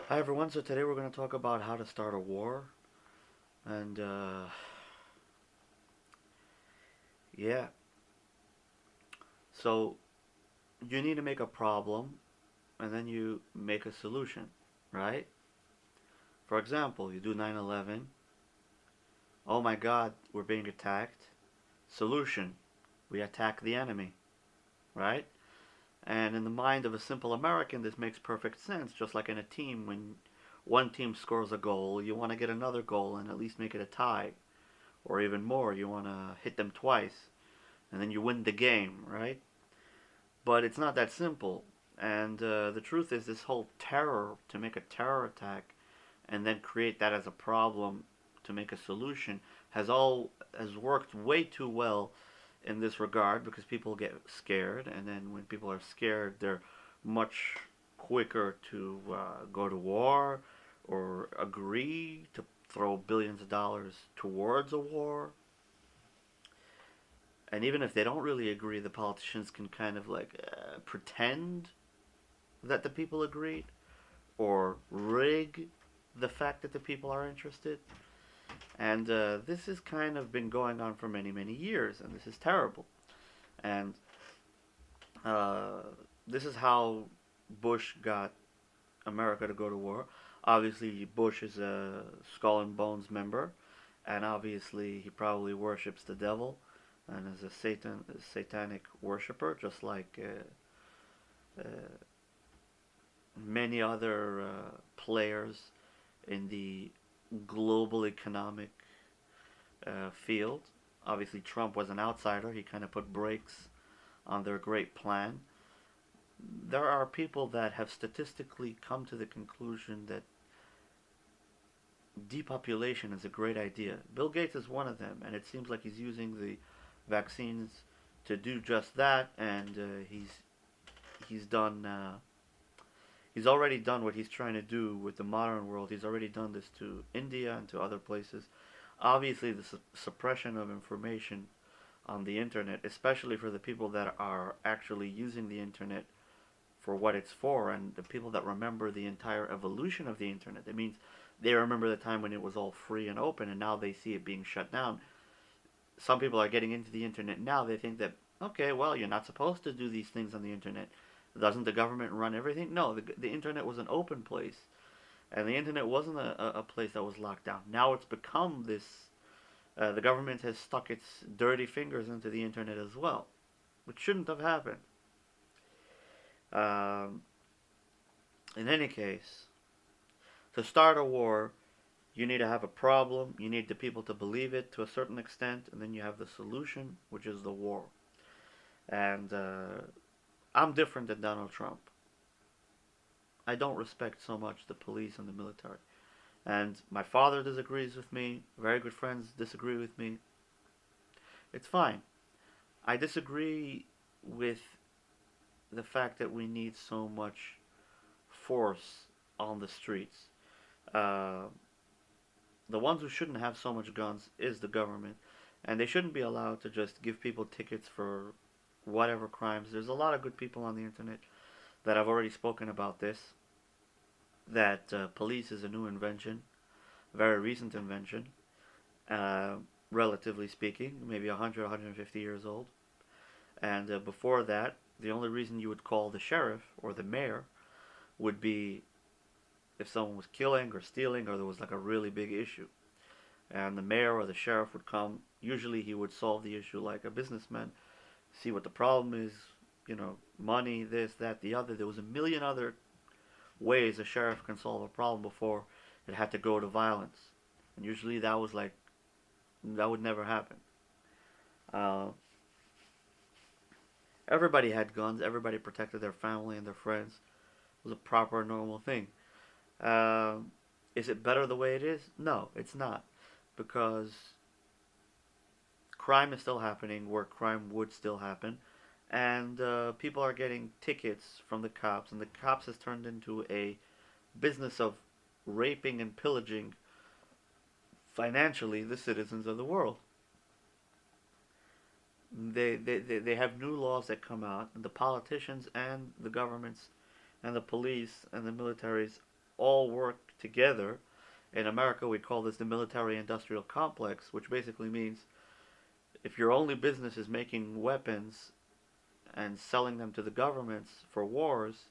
Hi everyone, so today we're going to talk about how to start a war. And yeah, so you need to make a problem and then you make a solution, right? For example, you do 9/11. Oh my god, we're being attacked. Solution, we attack the enemy, right? And in the mind of a simple American, this makes perfect sense. Just like in a team, when one team scores a goal, you want to get another goal and at least make it a tie. Or even more, you want to hit them twice and then you win the game, right? But it's not that simple. And the truth is, this whole terror to make a terror attack and then create that as a problem to make a solution has worked way too well in this regard because people get scared, and then when people are scared, they're much quicker to go to war or agree to throw billions of dollars towards a war. And even if they don't really agree, the politicians can kind of like pretend that the people agreed or rig the fact that the people are interested. And this has kind of been going on for many, many years, and this is terrible. And uh, this is how Bush got America to go to war. Obviously, Bush is a Skull and Bones member, and obviously, he probably worships the devil and is a satanic worshiper, just like uh, many other players in the global economic field. Obviously, Trump was an outsider. He kind of put brakes on their great plan. There are people that have statistically come to the conclusion that depopulation is a great idea. Bill Gates is one of them, and it seems like he's using the vaccines to do just that. And he's done. He's already done what he's trying to do with the modern world. He's already done this to India and to other places. Obviously, the suppression of information on the internet, especially for the people that are actually using the internet for what it's for, and the people that remember the entire evolution of the internet. It means they remember the time when it was all free and open, and now they see it being shut down. Some people are getting into the internet now. They think that, okay, well, you're not supposed to do these things on the internet. Doesn't the government run everything? No, the internet was an open place, and the internet wasn't a place that was locked down. Now it's become this. The government has stuck its dirty fingers into the internet as well, which shouldn't have happened. Um, in any case, to start a war, you need to have a problem, you need the people to believe it to a certain extent, and then you have the solution, which is the war. And I'm different than Donald Trump. I don't respect so much the police and the military. And my father disagrees with me, very good friends disagree with me. It's fine. I disagree with the fact that we need so much force on the streets. Uh, the ones who shouldn't have so much guns is the government, and they shouldn't be allowed to just give people tickets for whatever crimes. There's a lot of good people on the internet that have already spoken about this. That police is a new invention, very recent invention, uh, relatively speaking, maybe 100, 150 years old. And before that, the only reason you would call the sheriff or the mayor would be if someone was killing or stealing or there was like a really big issue. And the mayor or the sheriff would come. Usually he would solve the issue like a businessman, see what the problem is, money, this, that, the other. There was a million other ways a sheriff can solve a problem before it had to go to violence. And usually that would never happen. Uh, Everybody had guns. Everybody protected their family and their friends. It was a proper, normal thing. Um, is it better the way it is? No, it's not. Because crime is still happening where crime would still happen. And people are getting tickets from the cops. And the cops has turned into a business of raping and pillaging financially the citizens of the world. They have new laws that come out, and the politicians and the governments and the police and the militaries all work together. In America, we call this the military-industrial complex, which basically means if your only business is making weapons and selling them to the governments for wars,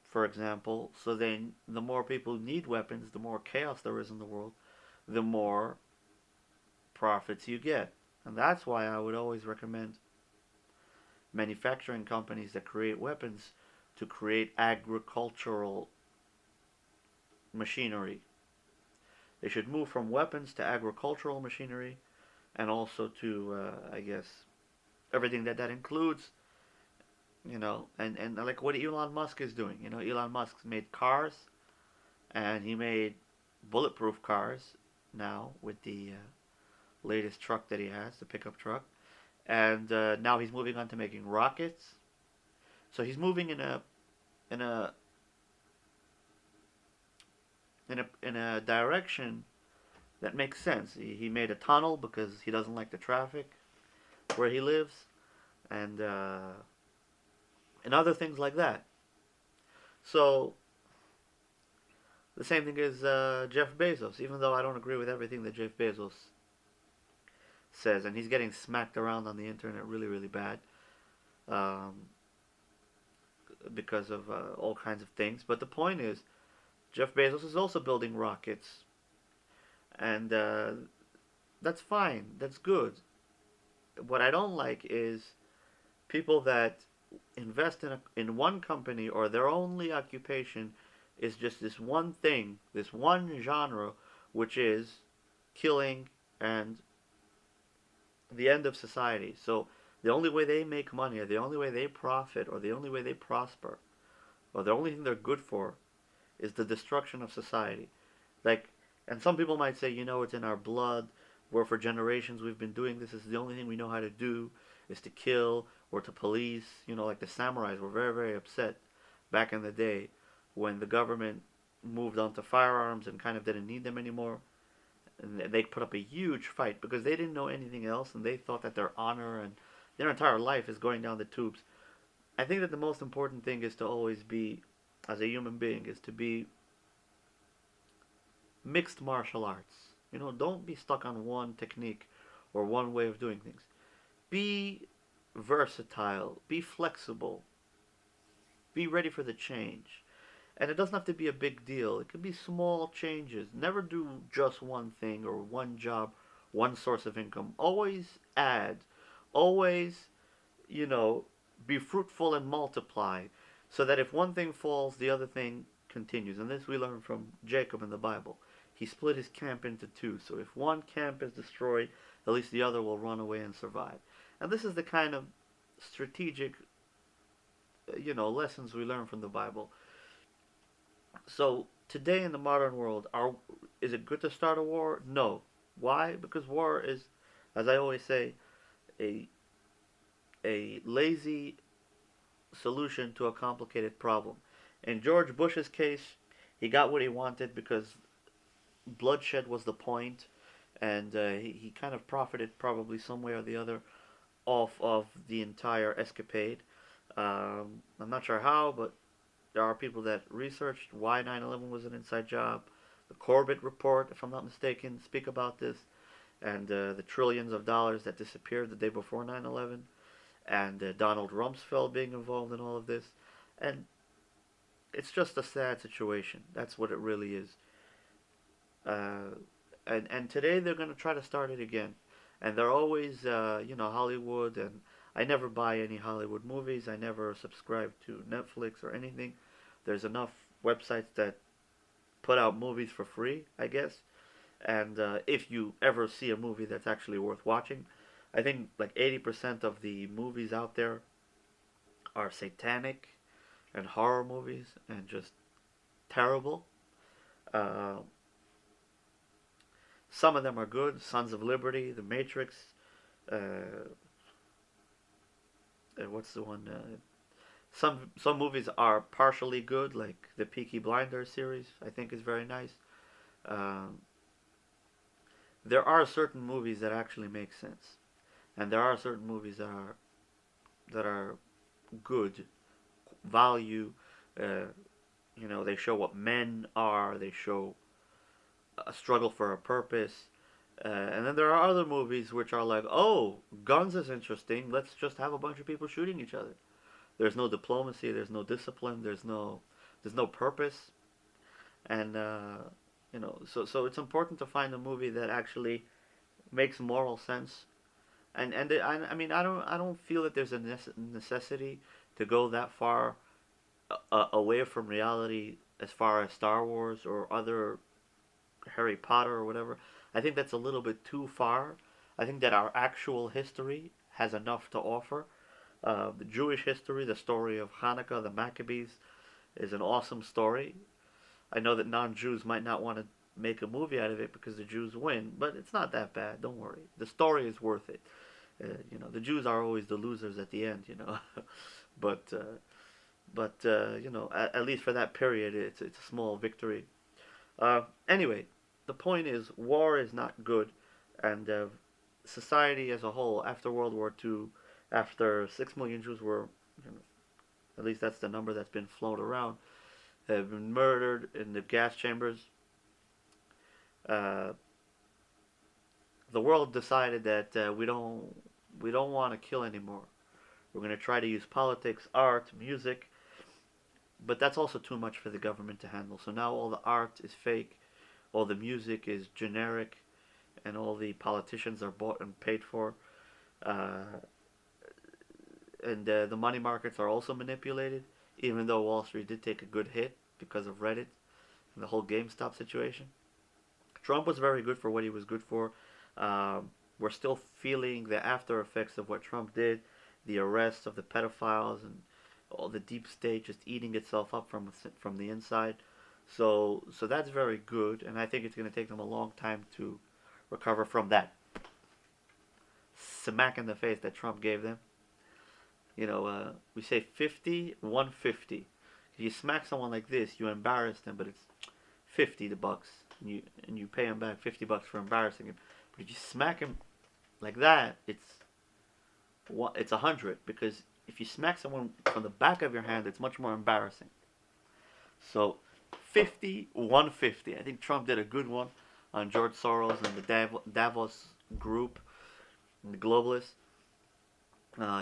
for example, so then the more people need weapons, the more chaos there is in the world, the more profits you get. And that's why I would always recommend manufacturing companies that create weapons to create agricultural machinery. They should move from weapons to agricultural machinery and also to, I guess, everything that includes, and like what Elon Musk is doing. Elon Musk made cars and he made bulletproof cars now with the latest truck that he has, the pickup truck. And now he's moving on to making rockets. So he's moving in a in a direction that makes sense. He made a tunnel because he doesn't like the traffic where he lives, and other things like that. So the same thing is Jeff Bezos. Even though I don't agree with everything that Jeff Bezos says, and he's getting smacked around on the internet really, really bad um, because of all kinds of things. But the point is, Jeff Bezos is also building rockets, and that's fine. That's good. What I don't like is people that invest in one company, or their only occupation is just this one thing, this one genre, which is killing and the end of society. So the only way they make money, or the only way they profit, or the only way they prosper, or the only thing they're good for, is the destruction of society. Like, and some people might say, it's in our blood. Where for generations we've been doing this. This is the only thing we know how to do, is to kill or to police. Like the samurais were very, very upset back in the day when the government moved on to firearms and kind of didn't need them anymore. And they put up a huge fight because they didn't know anything else, and they thought that their honor and their entire life is going down the tubes. I think that the most important thing is to always be, as a human being, is to be mixed martial arts. Don't be stuck on one technique or one way of doing things. Be versatile, be flexible, be ready for the change. And it doesn't have to be a big deal. It could be small changes. Never do just one thing or one job, one source of income. Always add. Always, be fruitful and multiply, so that if one thing falls, the other thing continues. And this we learn from Jacob in the Bible. He split his camp into two. So if one camp is destroyed, at least the other will run away and survive. And this is the kind of strategic, lessons we learn from the Bible. So today in the modern world, is it good to start a war? No. Why? Because war is, as I always say, a lazy solution to a complicated problem. In George Bush's case, he got what he wanted because bloodshed was the point, and he kind of profited probably some way or the other off of the entire escapade. I'm not sure how, but there are people that researched why 9/11 was an inside job. The Corbett report, if I'm not mistaken, speak about this, and the trillions of dollars that disappeared the day before 9/11, and Donald Rumsfeld being involved in all of this, and it's just a sad situation. That's what it really is. Uh, and today they're going to try to start it again, and they're always Hollywood, and I never buy any Hollywood movies. I never subscribe to Netflix or anything. There's enough websites that put out movies for free, I guess. And if you ever see a movie that's actually worth watching, I think like 80% of the movies out there are satanic and horror movies and just terrible. Uh, some of them are good. Sons of Liberty, The Matrix. What's the one? Some movies are partially good, like the Peaky Blinders series. I think is very nice. Um, there are certain movies that actually make sense, and there are certain movies that are good value, uh, You know, they show what men are. They show a struggle for a purpose. And then there are other movies which are like, oh, guns is interesting. Let's just have a bunch of people shooting each other. There's no diplomacy. There's no discipline. There's no purpose. And so it's important to find a movie that actually makes moral sense. I mean, I don't feel that there's a necessity to go that far away from reality as far as Star Wars or other Harry Potter or whatever. I think that's a little bit too far. I think that our actual history has enough to offer. The Jewish history, the story of Hanukkah, the Maccabees, is an awesome story. I know that non-Jews might not want to make a movie out of it because the Jews win, but it's not that bad. Don't worry. The story is worth it. The Jews are always the losers at the end, but at least for that period, it's a small victory. Anyway, the point is, war is not good, and society as a whole after World War II, after 6 million Jews were, at least that's the number that's been flown around, have been murdered in the gas chambers. Uh, the world decided that we don't want to kill anymore. We're going to try to use politics, art, music, but that's also too much for the government to handle. So now all the art is fake, all the music is generic, and all the politicians are bought and paid for. Uh, and the money markets are also manipulated, even though Wall Street did take a good hit because of Reddit and the whole GameStop situation. Trump was very good for what he was good for. We're still feeling the after effects of what Trump did, the arrest of the pedophiles and all the deep state just eating itself up from the inside. So that's very good, and I think it's going to take them a long time to recover from that smack in the face that Trump gave them. We say 50, 150. If you smack someone like this, you embarrass them, but it's 50 the bucks, and you pay him back $50 for embarrassing him. But if you smack him like that, it's 100, because if you smack someone from the back of your hand, it's much more embarrassing. So 50, 150. I think Trump did a good one on George Soros and the Davos group, and the globalists.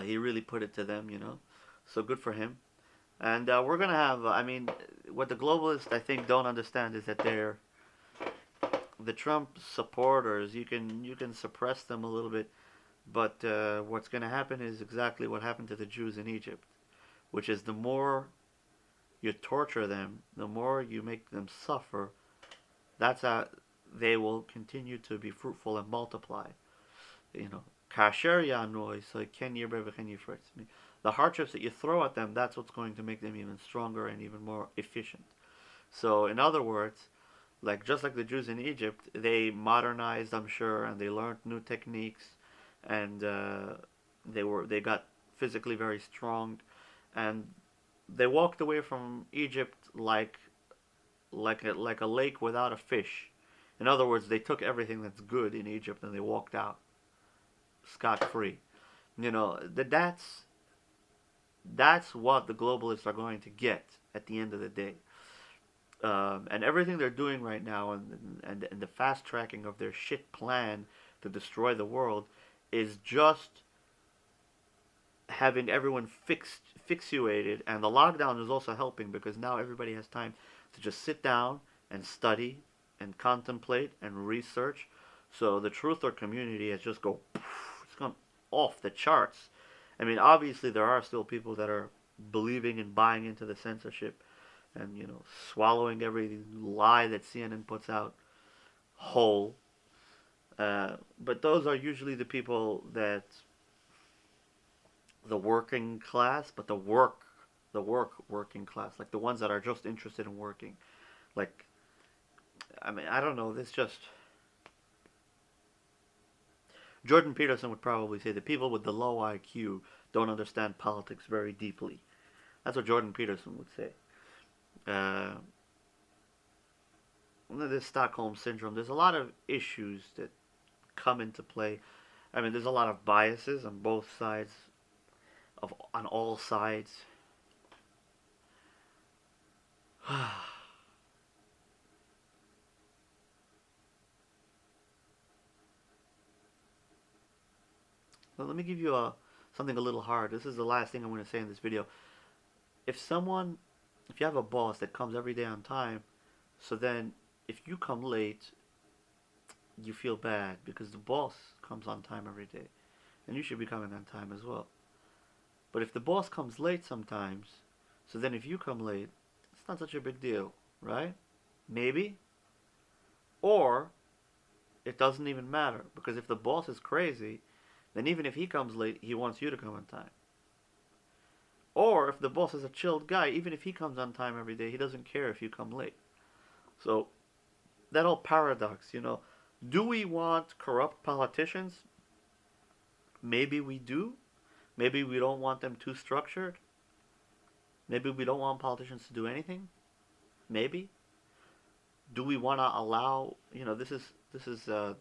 He really put it to them. So good for him. And we're gonna have. I mean, what the globalists I think don't understand is that they're the Trump supporters. You can suppress them a little bit, but what's gonna happen is exactly what happened to the Jews in Egypt, which is the more you torture them, the more you make them suffer. That's how they will continue to be fruitful and multiply. Kasher yanoi, so ken yirbe v'chen yifretz. The hardships that you throw at them, that's what's going to make them even stronger and even more efficient. So, in other words, just like the Jews in Egypt, they modernized, I'm sure, and they learned new techniques, and they got physically very strong, and they walked away from Egypt like a lake without a fish. In other words, they took everything that's good in Egypt and they walked out scot free. That's what the globalists are going to get at the end of the day. And everything they're doing right now, and the fast tracking of their shit plan to destroy the world, is just having everyone fixated. And the lockdown is also helping, because now everybody has time to just sit down and study and contemplate and research. So the truther community has just it's gone off the charts. I mean, obviously there are still people that are believing and buying into the censorship, and swallowing every lie that CNN puts out whole. But those are usually the people that the working class, but the working class, like the ones that are just interested in working. Like, I mean, I don't know. This just Jordan Peterson would probably say the people with the low IQ don't understand politics very deeply. That's what Jordan Peterson would say. Uh, this Stockholm syndrome. There's a lot of issues that come into play. I mean, there's a lot of biases on both sides, on all sides. Well, let me give you something a little hard. This is the last thing I'm going to say in this video. If someone, if you have a boss that comes every day on time, so then if you come late, you feel bad because the boss comes on time every day, and you should be coming on time as well. But if the boss comes late sometimes, so then if you come late, it's not such a big deal, right? Maybe. Or it doesn't even matter because if the boss is crazy, then even if he comes late, he wants you to come on time. Or if the boss is a chilled guy, even if he comes on time every day, he doesn't care if you come late. So that whole paradox, do we want corrupt politicians? Maybe we do. Maybe we don't want them too structured. Maybe we don't want politicians to do anything. Maybe. Do we want to allow? This is the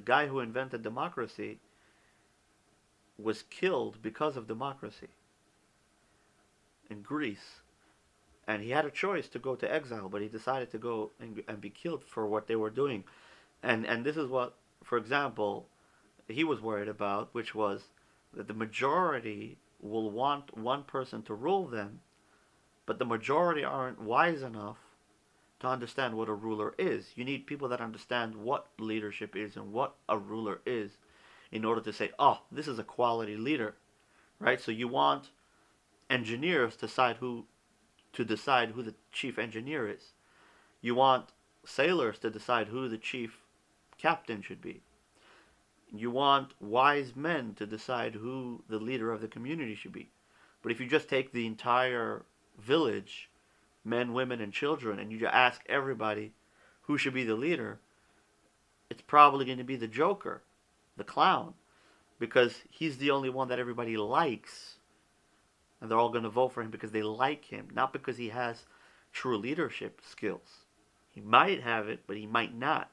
guy who invented democracy was killed because of democracy in Greece, and he had a choice to go to exile, but he decided to go and be killed for what they were doing, and this is what, for example, he was worried about, which was that the majority will want one person to rule them, but the majority aren't wise enough to understand what a ruler is. You need people that understand what leadership is and what a ruler is in order to say, oh, this is a quality leader, right? So you want engineers to decide who the chief engineer is. You want sailors to decide who the chief captain should be. You want wise men to decide who the leader of the community should be. But if you just take the entire village, men, women, and children, and you just ask everybody who should be the leader, it's probably going to be the Joker, the clown, because he's the only one that everybody likes. And they're all going to vote for him because they like him, not because he has true leadership skills. He might have it, but he might not.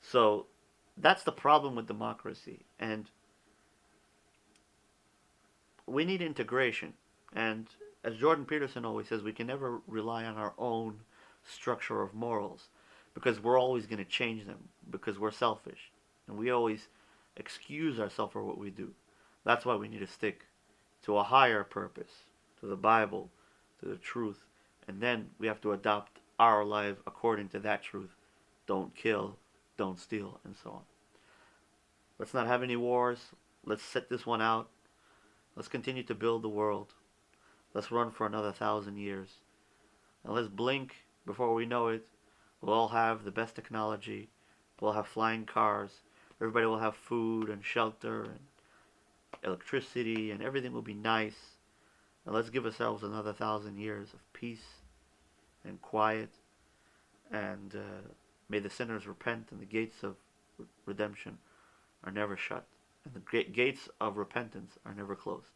So that's the problem with democracy. And we need integration. And as Jordan Peterson always says, we can never rely on our own structure of morals because we're always going to change them because we're selfish. And we always excuse ourselves for what we do. That's why we need to stick to a higher purpose, to the Bible, to the truth. And then we have to adopt our life according to that truth. Don't kill, don't steal, and so on. Let's not have any wars. Let's sit this one out. Let's continue to build the world. Let's run for another 1,000 years. And let's blink before we know it. We'll all have the best technology. We'll have flying cars. Everybody will have food and shelter and electricity, and everything will be nice. And let's give ourselves another 1,000 years of peace and quiet. And may the sinners repent, and the gates of redemption are never shut, and the gates of repentance are never closed.